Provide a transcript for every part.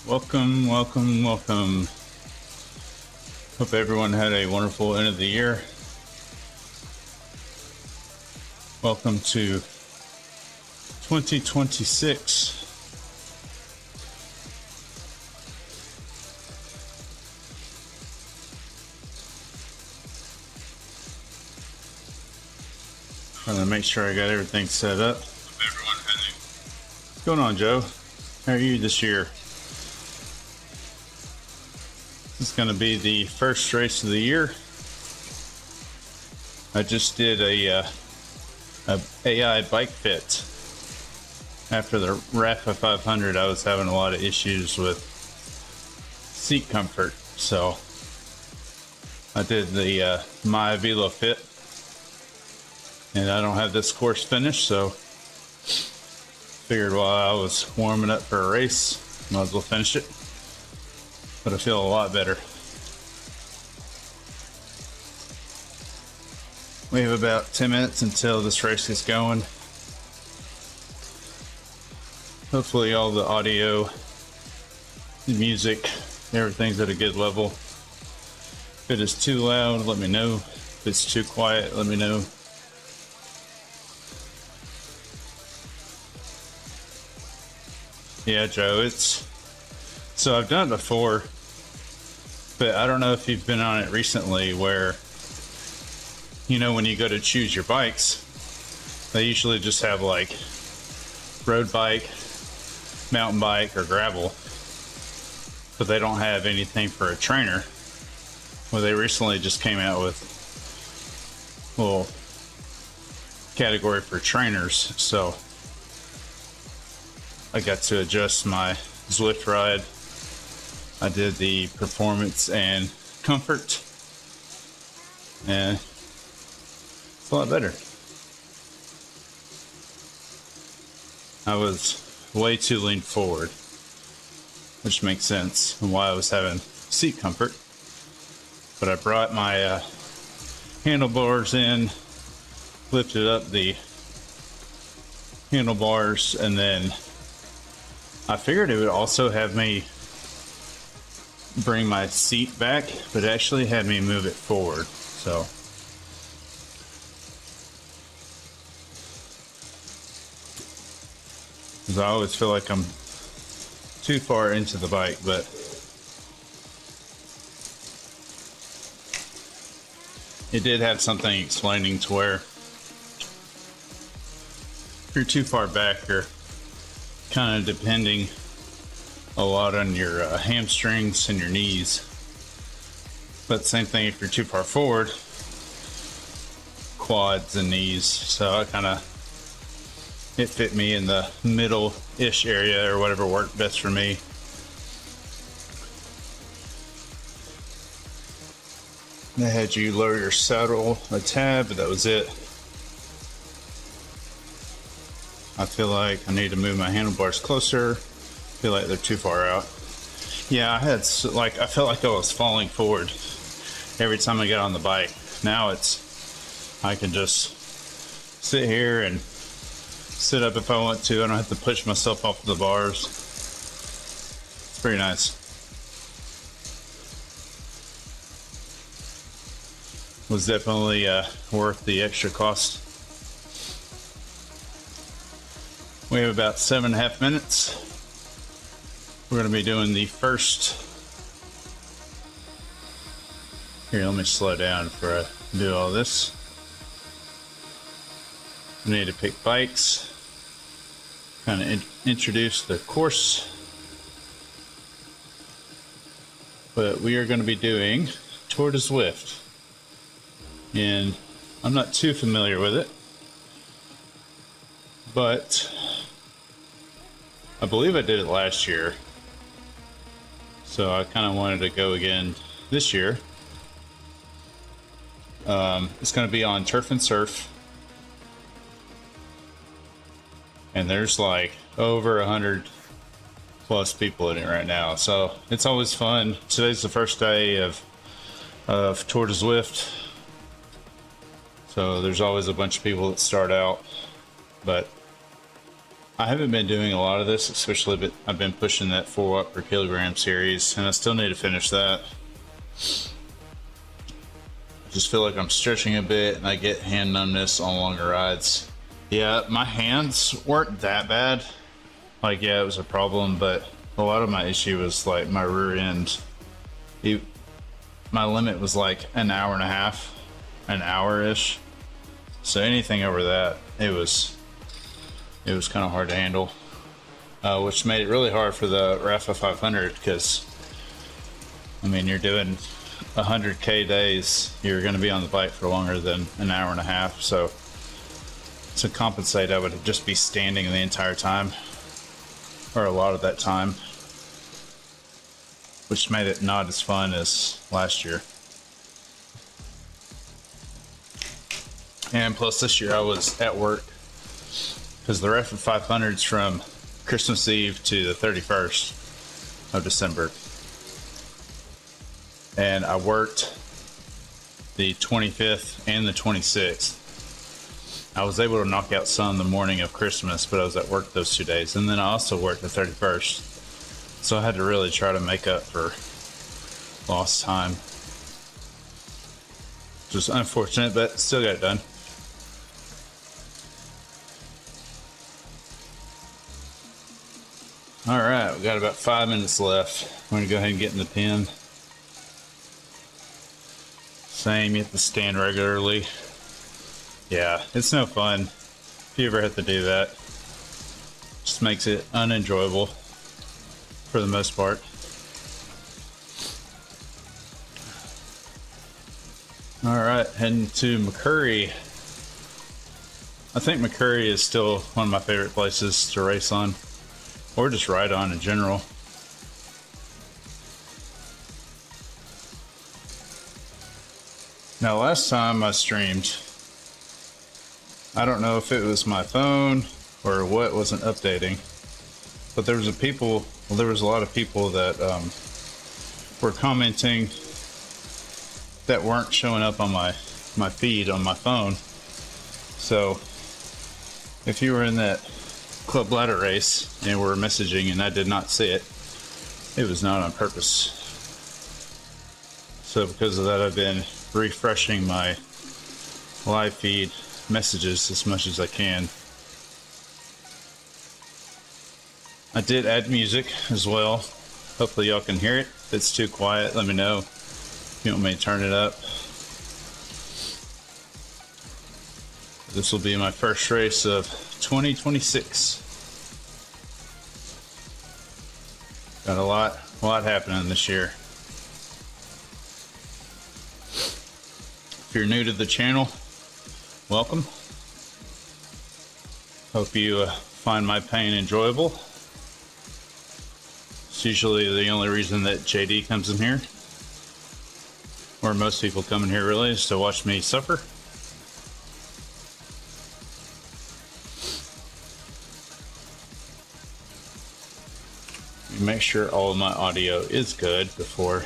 Welcome, welcome, welcome. Hope everyone had a wonderful end of the year. Welcome to 2026. Trying to make sure I got everything set up. Hope everyone had a... What's going on, Joe? How are you this year? This is going to be the first race of the year. I just did a AI bike fit. After the Rafa 500, I was having a lot of issues with seat comfort, so I did the My Velo fit, and I don't have this course finished, so figured while I was warming up for a race, might as well finish it. But I feel a lot better. We have about 10 minutes until this race gets going. Hopefully all the audio, the music, everything's at a good level. If it is too loud, let me know. If it's too quiet, let me know. Yeah, Joe, so I've done it before, but I don't know if you've been on it recently where, you know, when you go to choose your bikes, they usually just have like road bike, mountain bike, or gravel, but they don't have anything for a trainer. Well, they recently just came out with a little category for trainers, so I got to adjust my Zwift ride. I did the performance and comfort, and it's a lot better. I was way too lean forward, which makes sense and why I was having seat comfort. But I brought my handlebars in, lifted up the handlebars, and then I figured it would also have me bring my seat back, but it actually had me move it forward. So because I always feel like I'm too far into the bike, but it did have something explaining to where if you're too far back, you're kind of depending a lot on your hamstrings and your knees. But same thing if you're too far forward, quads and knees. So it fit me in the middle-ish area or whatever worked best for me. They had you lower your saddle a tad, but that was it. I feel like I need to move my handlebars closer. I feel like they're too far out. Yeah, I felt like I was falling forward every time I got on the bike. Now I can just sit here and sit up if I want to. I don't have to push myself off the bars. It's pretty nice. Was definitely worth the extra cost. We have about 7.5 minutes. We're going to be doing the first. Here, let me slow down before I do all this. We need to pick bikes, kind of introduce the course. But we are going to be doing Tour de Zwift, and I'm not too familiar with it, but I believe I did it last year, so I kind of wanted to go again this year. It's going to be on turf and surf, and there's like over 100 plus people in it right now, so it's always fun. Today's the first day of Tour de Zwift, so there's always a bunch of people that start out, but I haven't been doing a lot of this, especially, but I've been pushing that 4 watt per kilogram series, and I still need to finish that. I just feel like I'm stretching a bit, and I get hand numbness on longer rides. Yeah, my hands weren't that bad. Like, yeah, it was a problem, but a lot of my issue was like my rear end. My limit was like an hour and a half, an hour-ish. So anything over that, it was kind of hard to handle, which made it really hard for the Rafa 500 because, I mean, you're doing 100K days, you're going to be on the bike for longer than an hour and a half. So to compensate, I would just be standing the entire time, or a lot of that time, which made it not as fun as last year. And plus this year I was at work because the Rafa 500's from Christmas Eve to the 31st of December. And I worked the 25th and the 26th. I was able to knock out some the morning of Christmas, but I was at work those 2 days. And then I also worked the 31st. So I had to really try to make up for lost time. Which was unfortunate, but still got it done. All right, we got about 5 minutes left. I'm gonna go ahead and get in the pen. Same, you have to stand regularly. Yeah, it's no fun if you ever have to do that. Just makes it unenjoyable for the most part. All right, heading to McCurry. I think McCurry is still one of my favorite places to race on, or just ride on in general. Now, last time I streamed, I don't know if it was my phone or what wasn't updating, but there was a lot of people that were commenting that weren't showing up on my feed on my phone. So if you were in that club ladder race and were messaging and I did not see it, it was not on purpose. So because of that, I've been refreshing my live feed messages as much as I can. I did add music as well. Hopefully y'all can hear it. If it's too quiet, let me know. If you want me to turn it up. This will be my first race of 2026. Got a lot happening this year. If you're new to the channel, welcome. Hope you find my pain enjoyable. It's usually the only reason that JD comes in here, or most people come in here really, is to watch me suffer. Make sure all of my audio is good before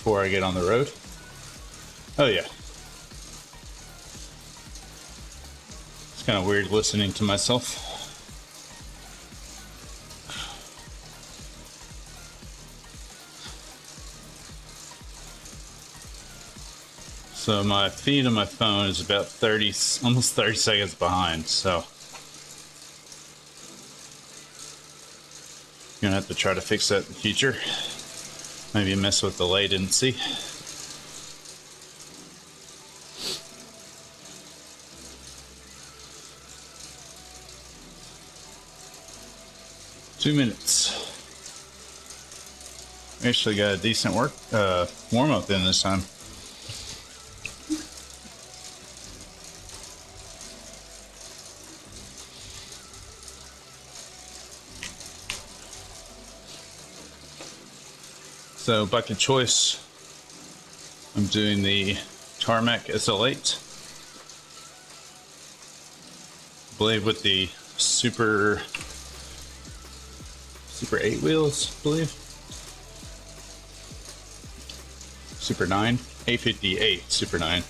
I get on the road. Oh yeah. It's kind of weird listening to myself. So my feed on my phone is about almost 30 seconds behind, so you're gonna have to try to fix that in the future. Maybe mess with the latency. Two minutes. Actually got a decent warm up in this time. So bike of choice, I'm doing the Tarmac SL8. I believe with the Super 8 wheels, I believe. Super 9, 858 Super 9.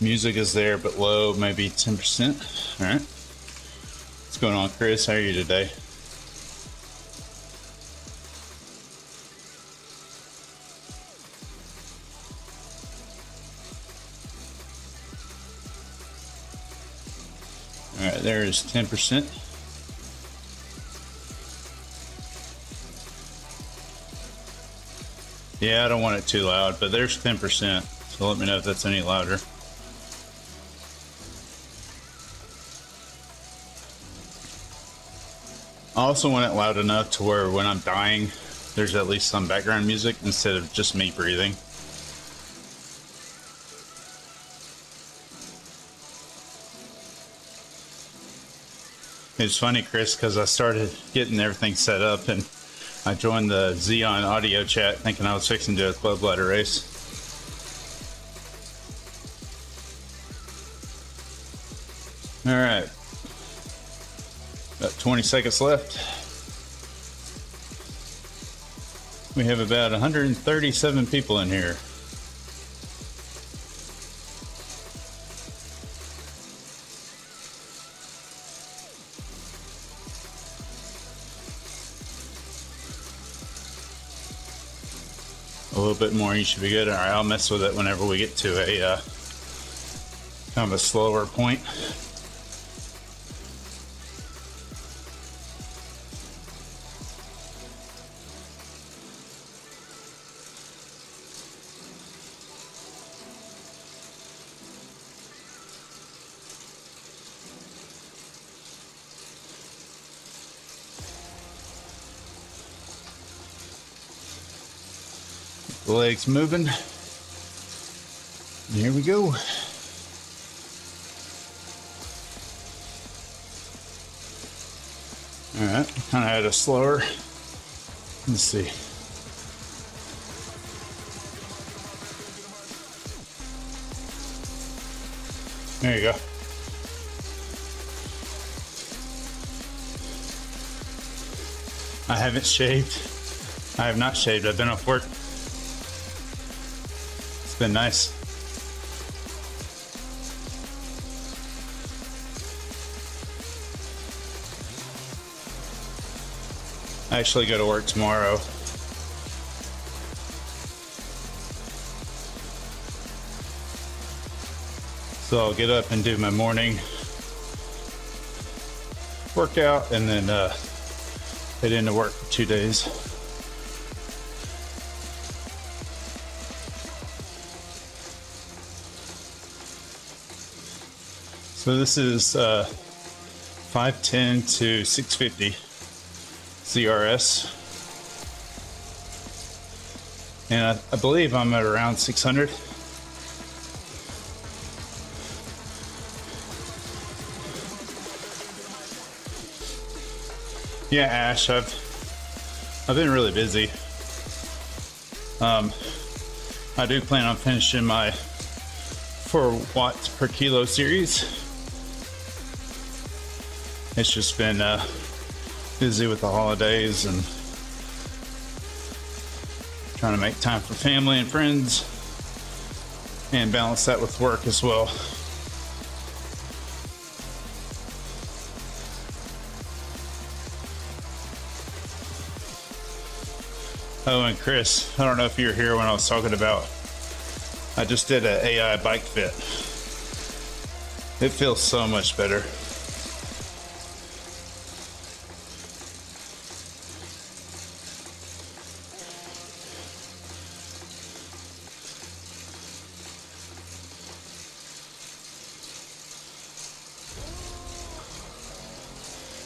Music is there, but low, maybe 10%. All right. What's going on, Chris? How are you today? All right, there is 10%. Yeah, I don't want it too loud, but there's 10%. So let me know if that's any louder. I also want it loud enough to where when I'm dying, there's at least some background music instead of just me breathing. It's funny, Chris, because I started getting everything set up and I joined the Xeon audio chat thinking I was fixing to do a club ladder race. All right. About 20 seconds left. We have about 137 people in here. A little bit more, you should be good. All right, I'll mess with it whenever we get to a kind of a slower point. The legs moving. And here we go. All right, kind of had a slower. Let's see. There you go. I haven't shaved. I have not shaved. I've been off work. It's been nice. I actually go to work tomorrow. So I'll get up and do my morning workout and then head into work for 2 days. So this is 510 to 650 CRS. And I believe I'm at around 600. Yeah, Ash, I've been really busy. I do plan on finishing my 4 watts per kilo series. It's just been busy with the holidays and trying to make time for family and friends and balance that with work as well. Oh, and Chris, I don't know if you were here when I was talking about, I just did an AI bike fit. It feels so much better.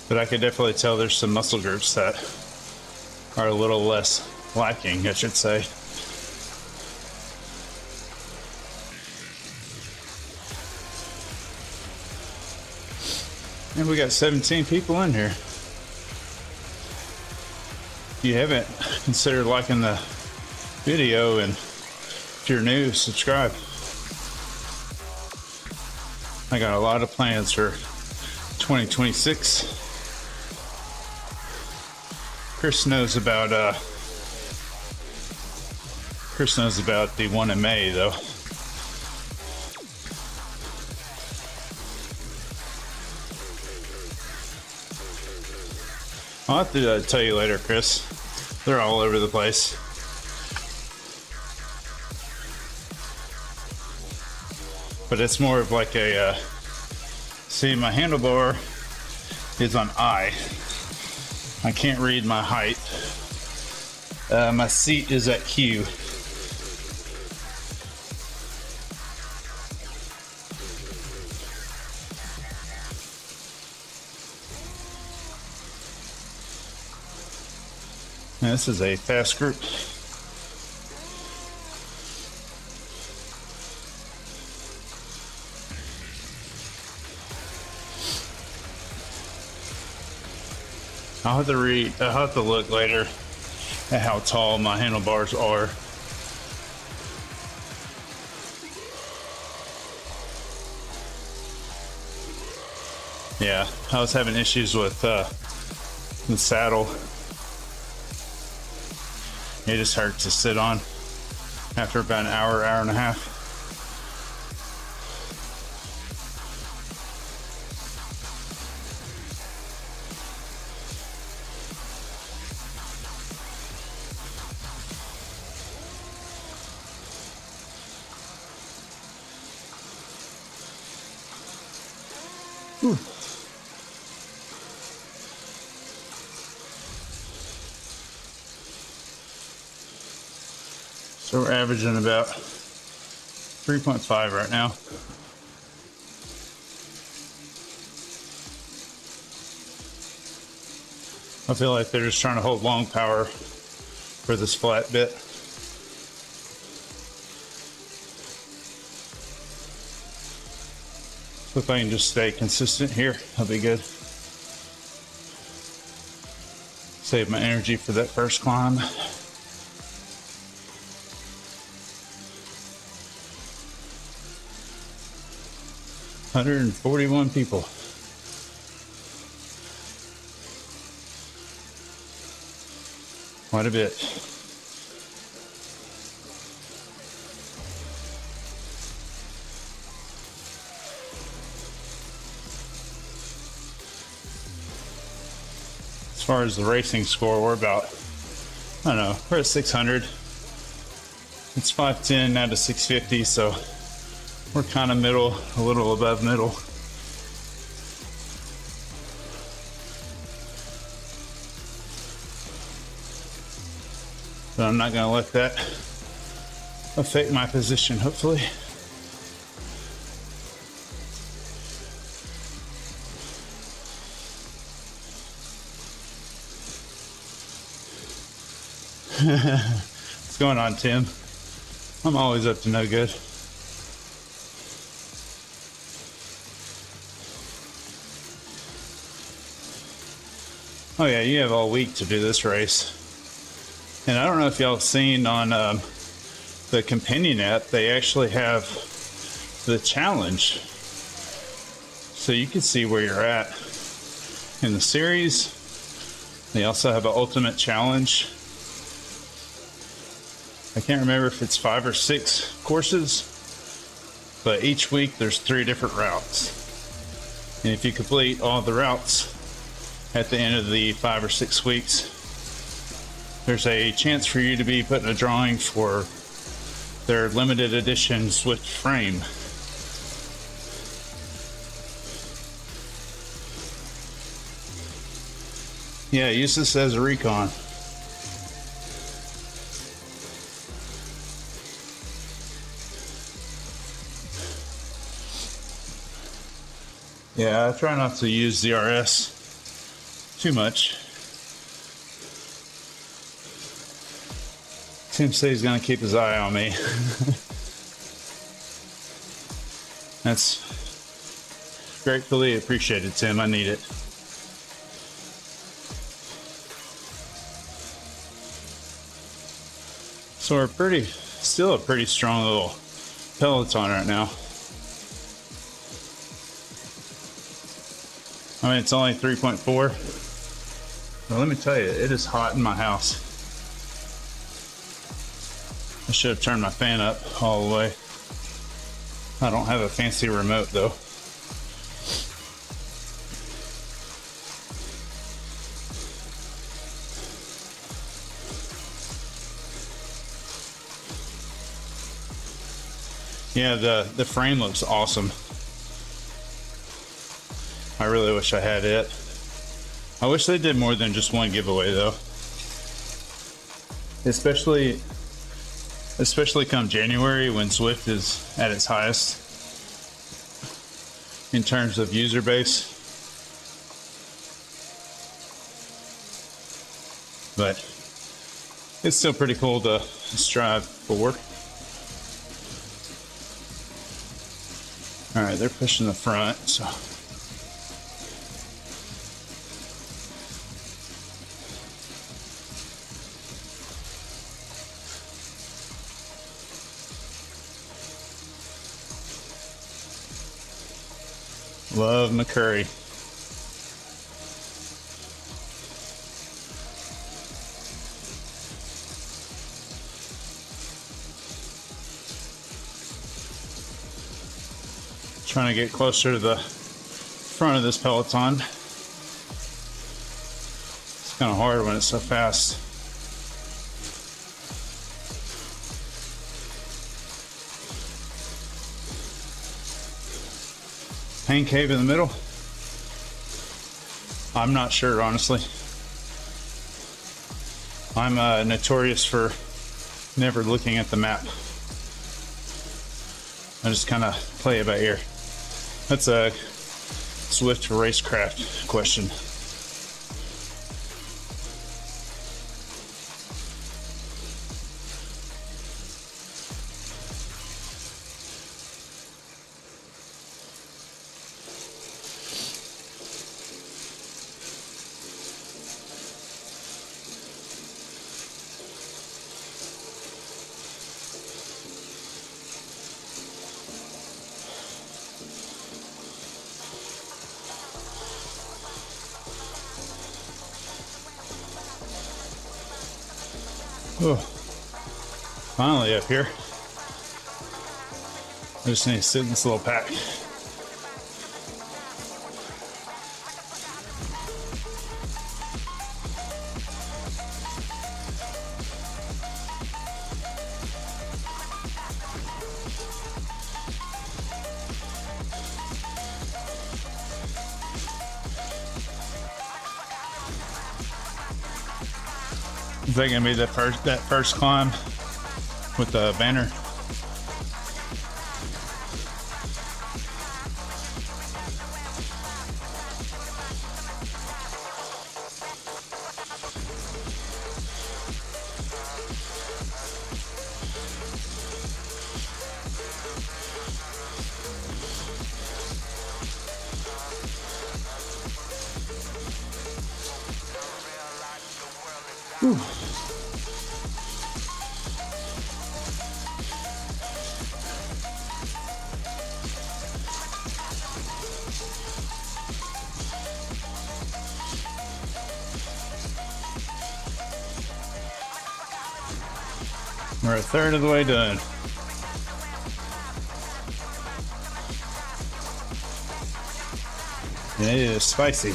But I could definitely tell there's some muscle groups that are a little less lacking, I should say. And we got 17 people in here. If you haven't considered liking the video, and if you're new, subscribe. I got a lot of plans for 2026. Chris knows about the one in May, though. I'll have to tell you later, Chris. They're all over the place. But it's more of like a, see, my handlebar is on I. I can't read my height. My seat is at Q. Now, this is a fast group. I'll have to look later at how tall my handlebars are. Yeah, I was having issues with the saddle. It just hurts to sit on after about an hour, hour and a half. Whew. So we're averaging about 3.5 right now. I feel like they're just trying to hold long power for this flat bit. So if I can just stay consistent here, that'll be good. Save my energy for that first climb. $141 people. Quite a bit. As far as the racing score, we're about, I don't know, we're at 600. It's 510 now to 650, so we're kind of middle, a little above middle. But I'm not going to let that affect my position, hopefully. What's going on, Tim? I'm always up to no good. Oh yeah, you have all week to do this race. And I don't know if y'all have seen on the companion app, they actually have the challenge. So you can see where you're at in the series. They also have an ultimate challenge. I can't remember if it's 5 or 6 courses, but each week there's 3 different routes. And if you complete all the routes at the end of the 5 or 6 weeks, there's a chance for you to be put in a drawing for their limited edition Zwift frame. Yeah, use this as a recon. Yeah, I try not to use the RS too much. Tim says he's gonna keep his eye on me. That's gratefully appreciated, Tim. I need it. So we're still a pretty strong little peloton right now. I mean, it's only 3.4. But let me tell you, it is hot in my house. I should have turned my fan up all the way. I don't have a fancy remote though. Yeah, the frame looks awesome. I really wish I had it. I wish they did more than just one giveaway though. Especially come January when Zwift is at its highest in terms of user base. But it's still pretty cool to strive for. All right, they're pushing the front, so. Love McCurry. Trying to get closer to the front of this Peloton. It's kind of hard when it's so fast. Pain cave in the middle? I'm not sure, honestly. I'm notorious for never looking at the map. I just kind of play it by ear. That's a Zwift racecraft question. Oh, finally up here. I just need to sit in this little pack. Is that gonna be that first climb with the banner? Whew. We're a third of the way done. And it is spicy.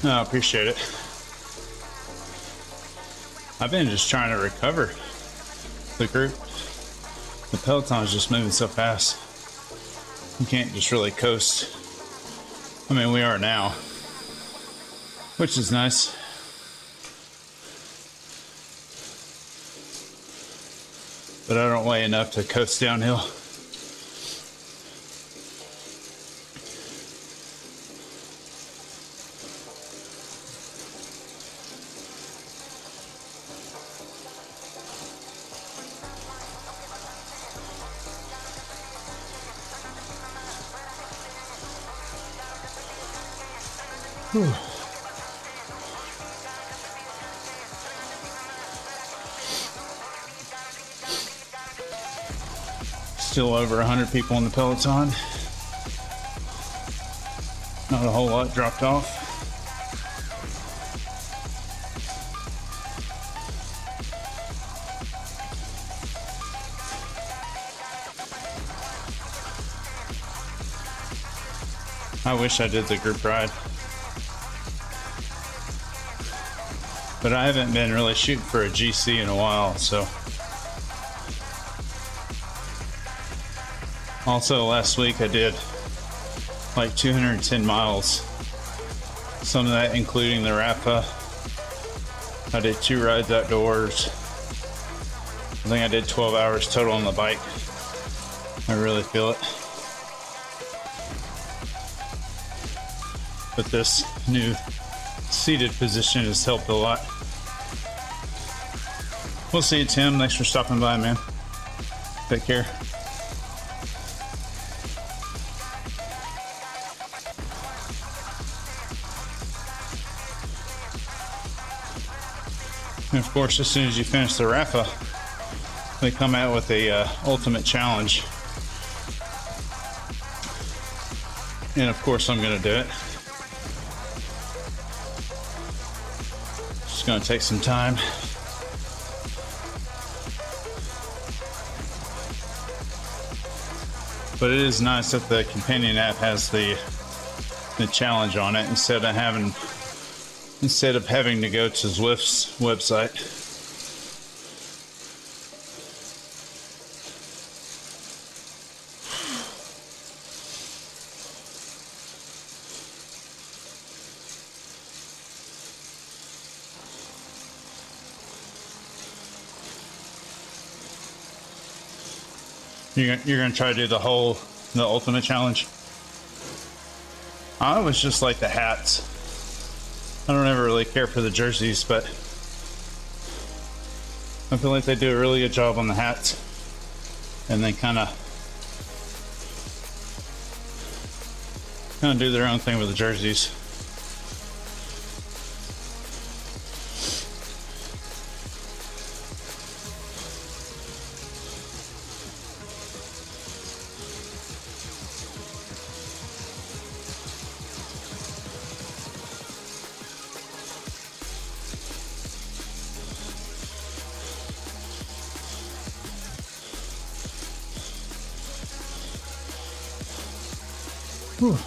No, I appreciate it. I've been just trying to recover the group. The Peloton is just moving so fast. You can't just really coast. I mean, we are now, which is nice. But I don't weigh enough to coast downhill. Whew. Still over 100 people in the Peloton. Not a whole lot dropped off. I wish I did the group ride. But I haven't been really shooting for a GC in a while, so. Also, last week I did like 210 miles. Some of that including the Rafa. I did 2 rides outdoors. I think I did 12 hours total on the bike. I really feel it. But this new seated position has helped a lot. We'll see you, Tim. Thanks for stopping by, man. Take care. And of course, as soon as you finish the Rafa, they come out with a ultimate challenge. And of course, I'm going to do it. Just going to take some time. But it is nice that the companion app has the challenge on it instead of having to go to Zwift's website. You're gonna try to do the ultimate challenge? I always just like the hats. I don't ever really care for the jerseys, but I feel like they do a really good job on the hats, and they kind of do their own thing with the jerseys. Whew.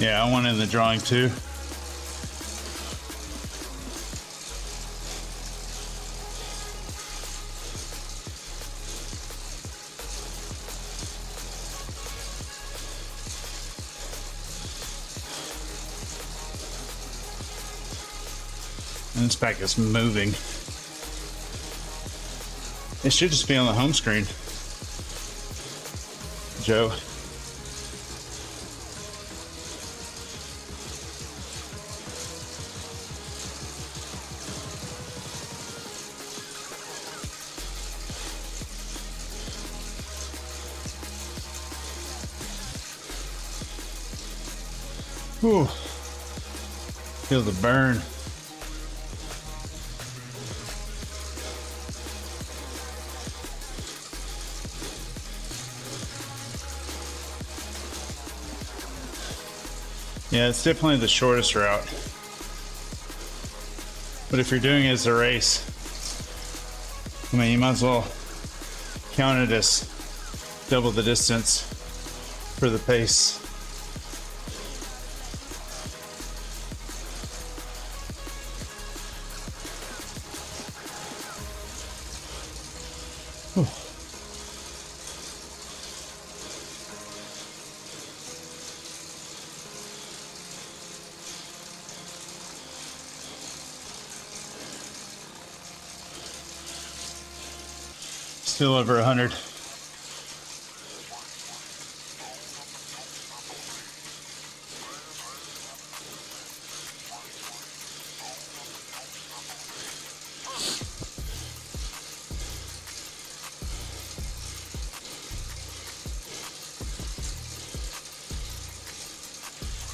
Yeah, I went in the drawing too. And this back is moving. It should just be on the home screen. Joe. Whew. Feel the burn. Yeah, it's definitely the shortest route. But if you're doing it as a race, I mean, you might as well count it as double the distance for the pace. Whew. Still over 100.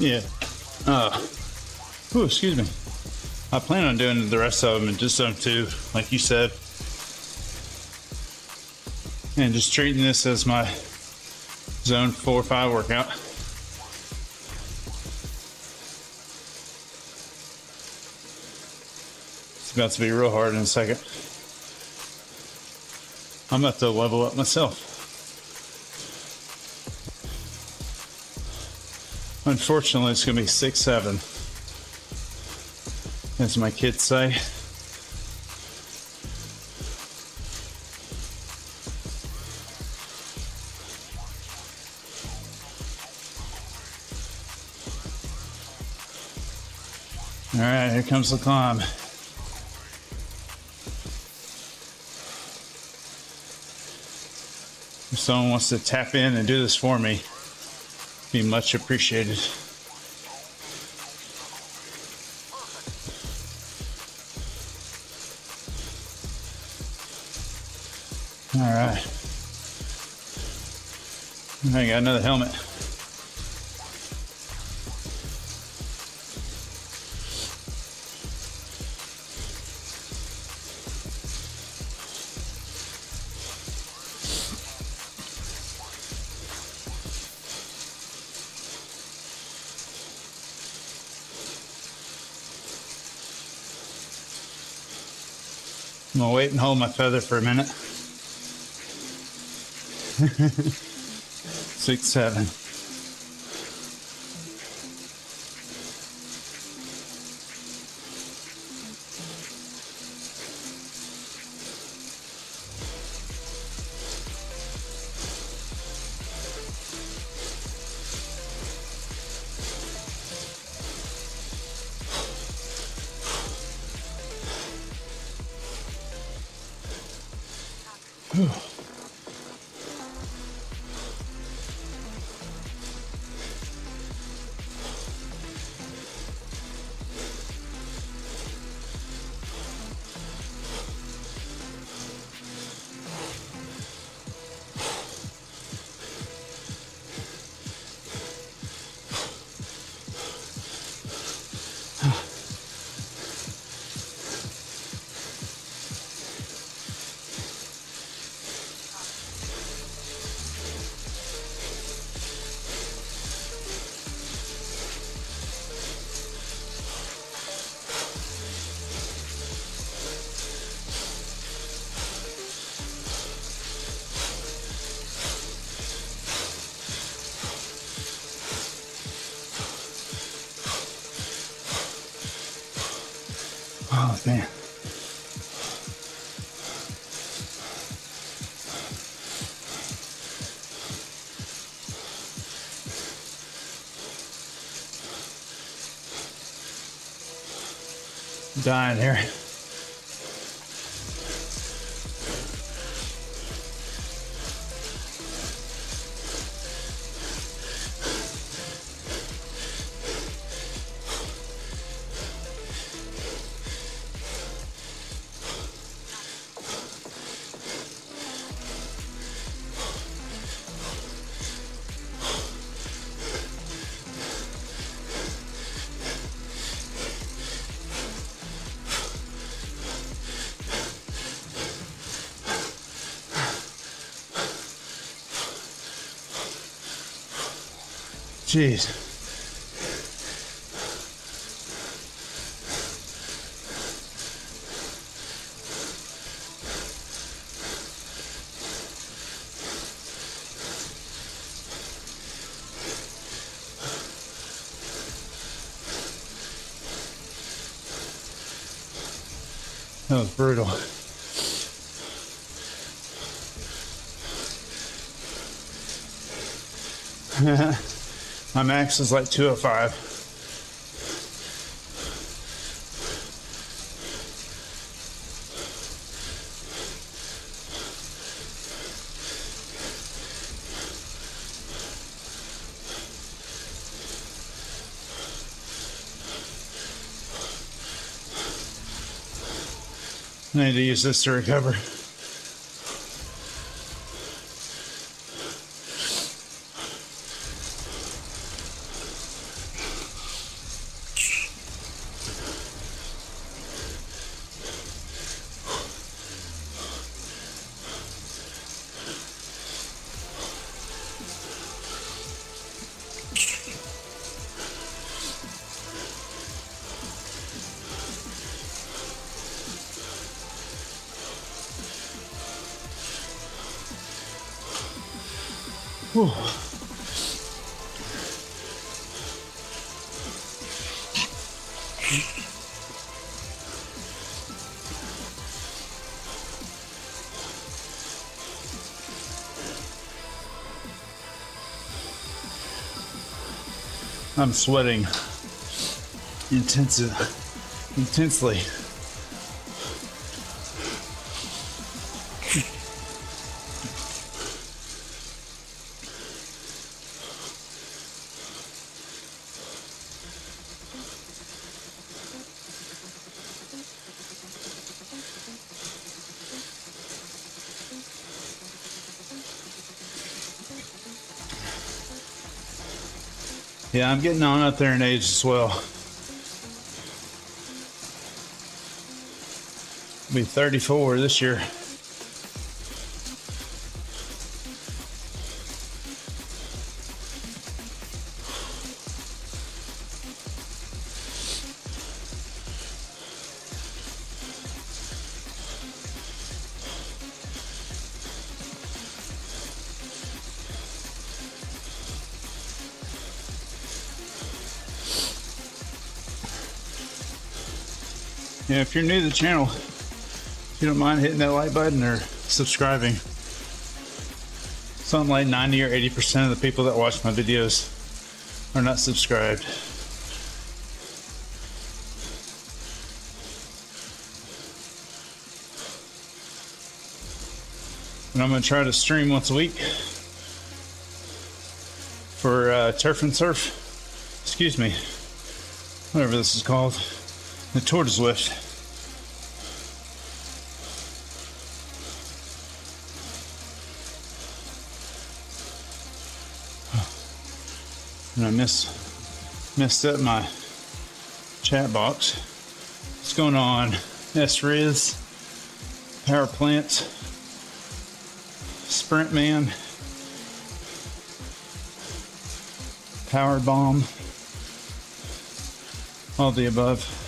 Yeah. Excuse me. I plan on doing the rest of them in just zone 2, like you said. And just treating this as my zone 4 or 5 workout. It's about to be real hard in a second. I'm about to level up myself. Unfortunately, it's going to be 6-7, as my kids say. All right, here comes the climb. If someone wants to tap in and do this for me, be much appreciated. All right. I got another helmet. I'm gonna wait and hold my feather for a minute. 6-7. Oh, man. I'm dying here. Jeez. That was brutal. My max is like 205. I need to use this to recover. Whew. I'm sweating intensely. Yeah, I'm getting on up there in age as well. I'll be 34 this year. Yeah, if you're new to the channel, if you don't mind hitting that like button or subscribing. Something like 90 or 80% of the people that watch my videos are not subscribed. And I'm going to try to stream once a week for Turf and Surf. Excuse me. Whatever this is called. The Tour de Zwift. And I messed up my chat box. What's going on? S-Riz, Power Plant, Sprint Man, Power Bomb, all the above.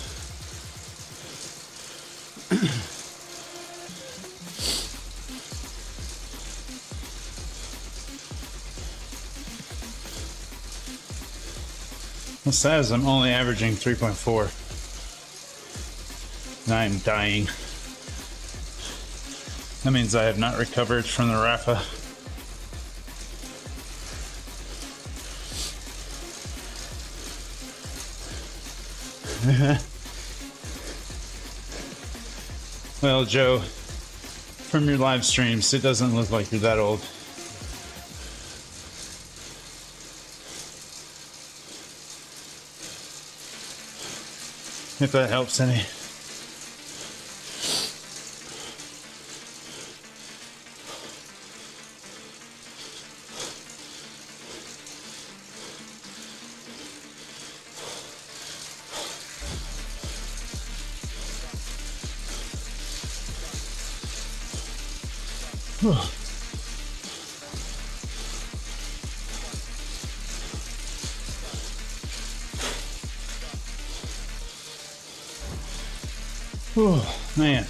What's sad is I'm only averaging 3.4 and I am dying. That means I have not recovered from the Rafa. Well, Joe, from your live streams, it doesn't look like you're that old. If that helps any. Whew. Oh, man.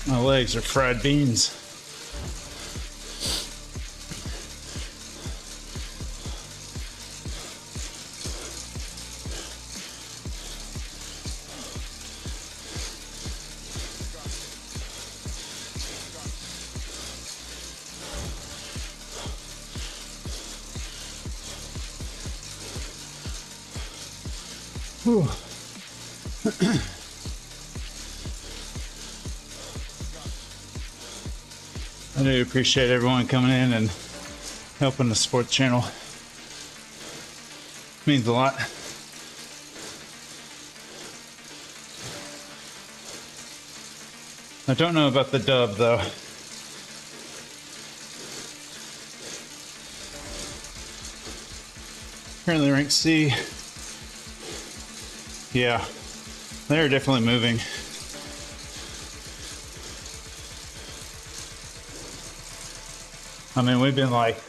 My legs are fried beans. Whew. I do appreciate everyone coming in and helping to support the channel. It means a lot. I don't know about the dub though. Currently rank C. Yeah, they're definitely moving. I mean, we've been like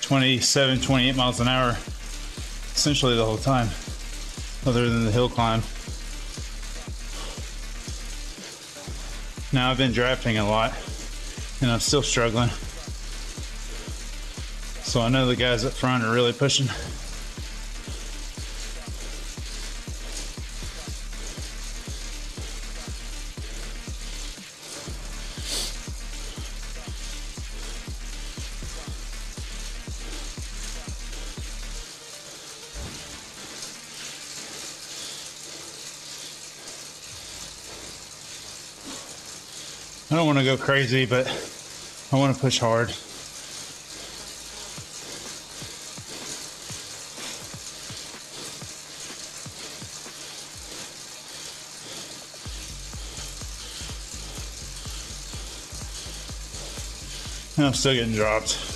27, 28 miles an hour essentially the whole time. other than the hill climb. Now I've been drafting a lot and I'm still struggling. So I know the guys up front are really pushing. I don't want to go crazy, but I want to push hard. And I'm still getting dropped.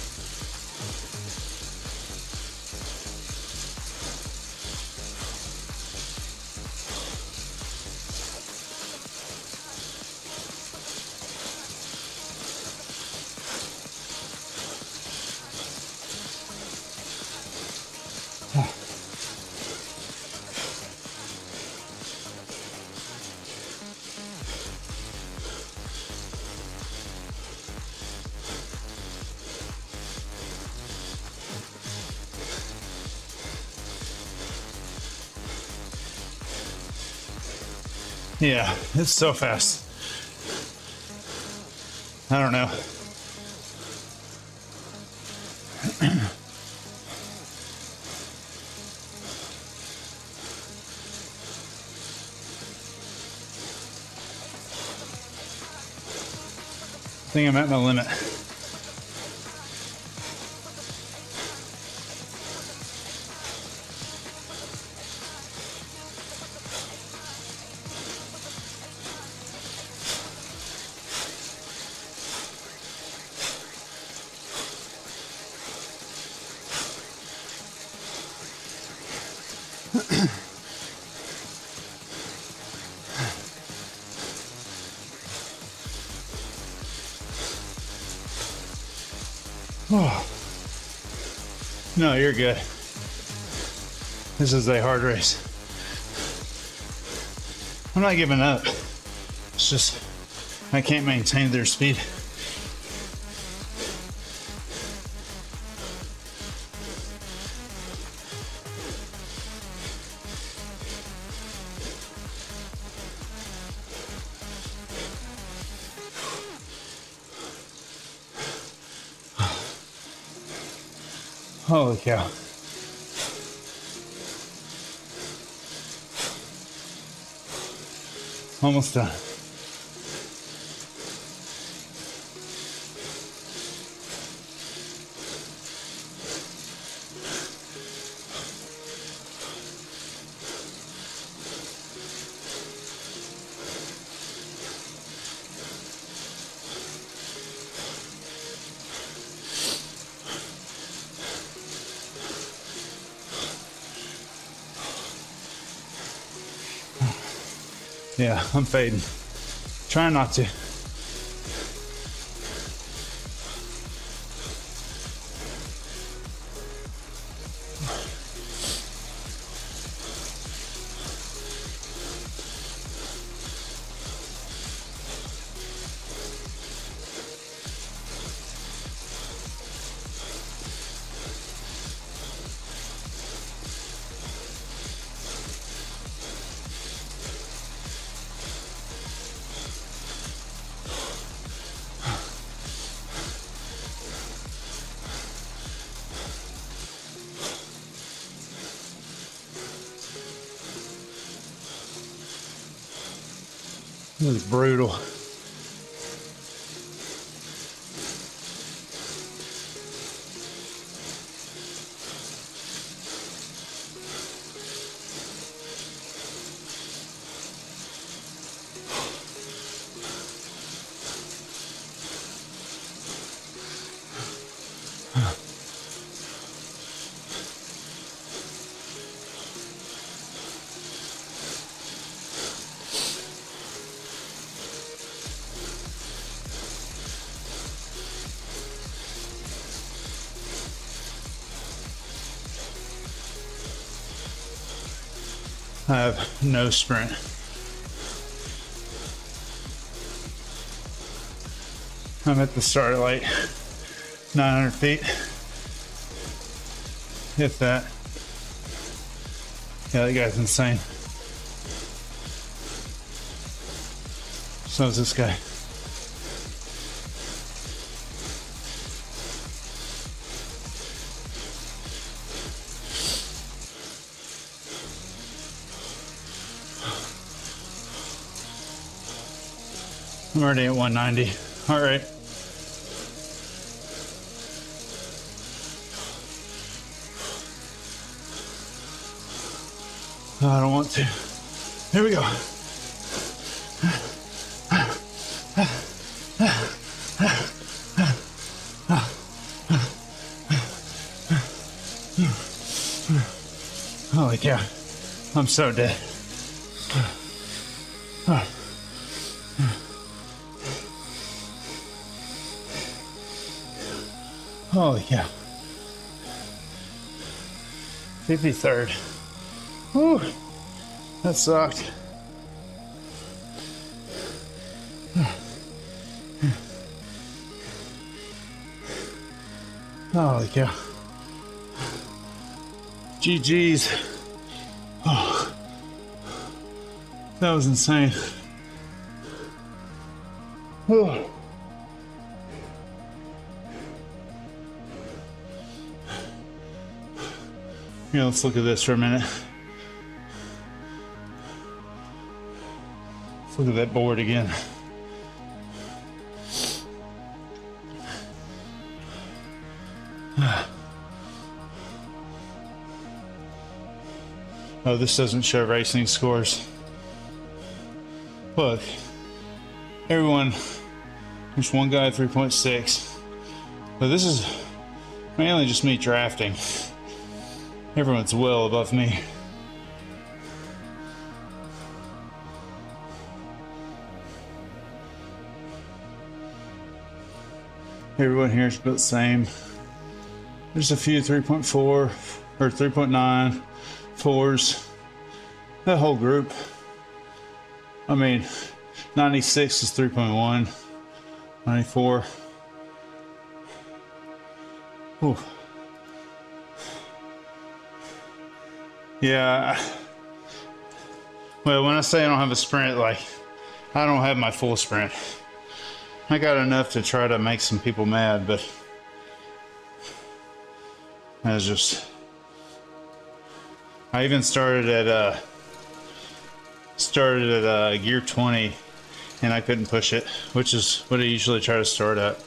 Yeah, it's so fast. I don't know. I think I'm at my limit. Oh. No, you're good. This is a hard race. I'm not giving up. It's just I can't maintain their speed. Holy cow. Almost done. Yeah, I'm fading. Trying not to. It was brutal. I have no sprint. I'm at the start light, 900 feet. If that. Yeah, that guy's insane. So is this guy. I'm already at 190. All right. Oh, I don't want to. Here we go. Holy cow. I'm so dead. Holy cow. 53rd. Whew. That sucked. Holy cow. GG's. Oh, that was insane. Oh. Yeah, let's look at this for a minute. Let's look at that board again. Oh, this doesn't show racing scores. Look, everyone, there's one guy at 3.6, but this is mainly just me drafting. Everyone's well above me. Everyone here is about the same. There's a few 3.4 or 3.9, 4s. That whole group. I mean, 96 is 3.1, 94. Ooh. Yeah. Well, when I say I don't have a sprint, like, I don't have my full sprint. I got enough to try to make some people mad, but I was just... I even started at gear 20 and I couldn't push it, which is what I usually try to start at.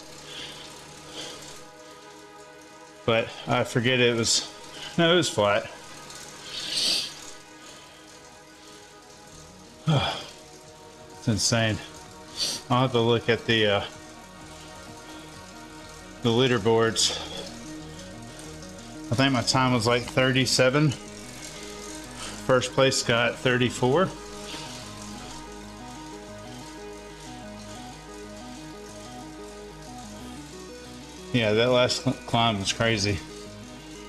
But I forget it was flat. It's insane. I'll have to look at the leaderboards. I think my time was like 37. First place got 34. Yeah, that last climb was crazy.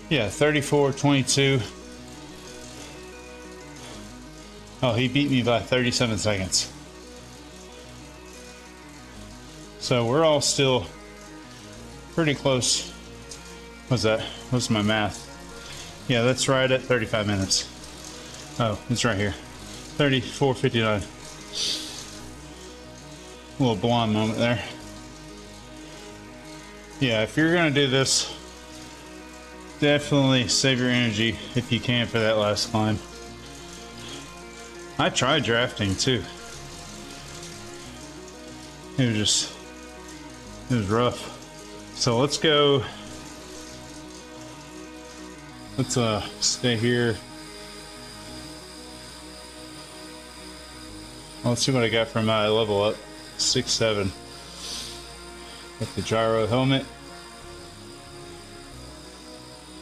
Yeah, 34, 22. Oh, he beat me by 37 seconds. So we're all still pretty close. What's that? What's my math? Yeah, that's right at 35 minutes. Oh, it's right here. 34:59. A little blonde moment there. Yeah, if you're gonna do this, definitely save your energy if you can for that last climb. I tried drafting too. It was rough. So let's go. Let's stay here. Let's see what I got for my level up. 6-7. With the gyro helmet.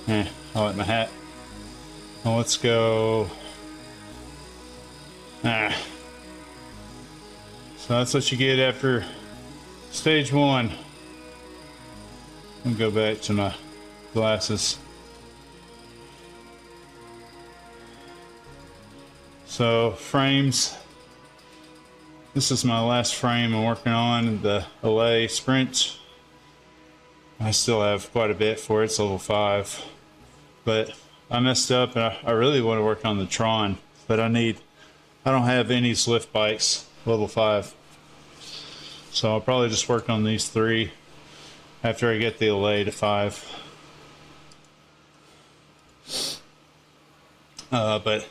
I like my hat. Well, let's go. So that's what you get after stage 1. Let me go back to my glasses. So frames, this is my last frame I'm working on, the LA Sprint. I still have quite a bit for it, it's level 5. But I messed up and I really want to work on the Tron, but I don't have any Zwift bikes level 5. So I'll probably just work on these 3 after I get the LA to 5. But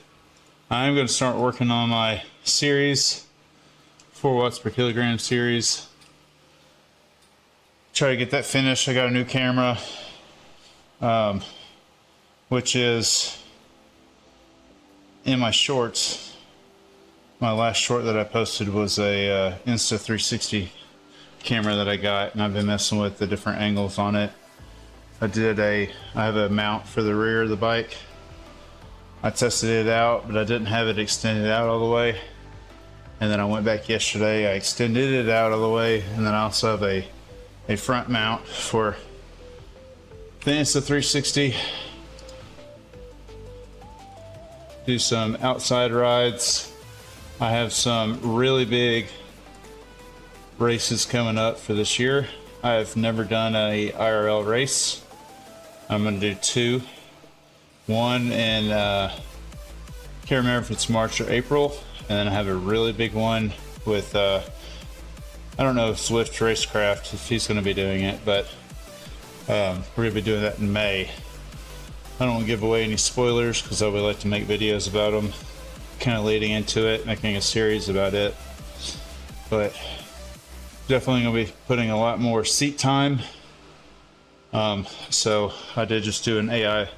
I'm going to start working on my series, 4 watts per kilogram series. Try to get that finished. I got a new camera, which is in my shorts. My last short that I posted was a Insta360 camera that I got, and I've been messing with the different angles on it. I have a mount for the rear of the bike. I tested it out, but I didn't have it extended out all the way. And then I went back yesterday, I extended it out all the way, and then I also have a front mount for the Insta360. Do some outside rides. I have some really big races coming up for this year. I have never done a IRL race. I'm going to do 2. One in, can't remember if it's March or April. And then I have a really big one with, I don't know if Zwift Racecraft, if he's going to be doing it, but we're going to be doing that in May. I don't want to give away any spoilers because I would like to make videos about them, kind of leading into it, making a series about it. But definitely going to be putting a lot more seat time. So I did just do an AI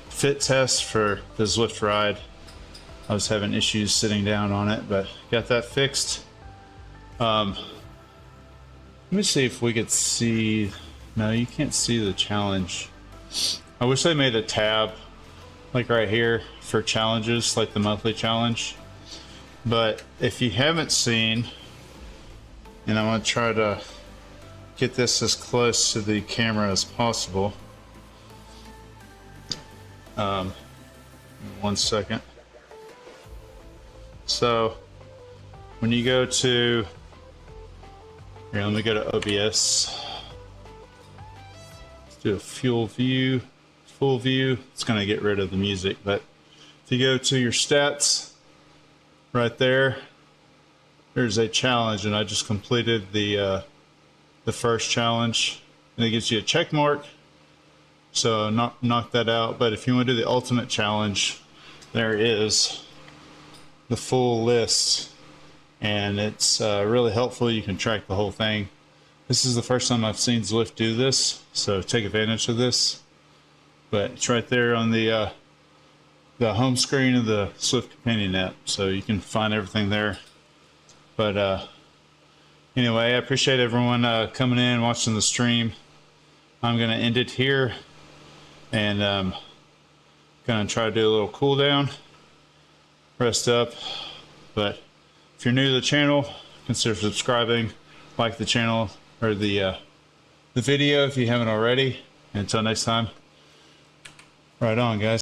fit test for the Zwift ride. I was having issues sitting down on it, but got that fixed. Let me see if we could see. No, you can't see the challenge. I wish they made a tab like right here for challenges, like the monthly challenge. But if you haven't seen, and I'm gonna try to get this as close to the camera as possible. 1 second. So when you go to here, let me go to OBS. Let's do a full view. It's going to get rid of the music, but if you go to your stats right there, there's a challenge, and I just completed the first challenge, and it gives you a check mark. So knock that out. But if you want to do the ultimate challenge, there is the full list, and it's really helpful. You can track the whole thing. This is the first time I've seen Zwift do this, so take advantage of this. But it's right there on the home screen of the Zwift Companion app, so you can find everything there. But anyway, I appreciate everyone coming in and watching the stream. I'm going to end it here, and going to try to do a little cool down, rest up. But if you're new to the channel, consider subscribing, like the channel or the video if you haven't already. And until next time, right on, guys.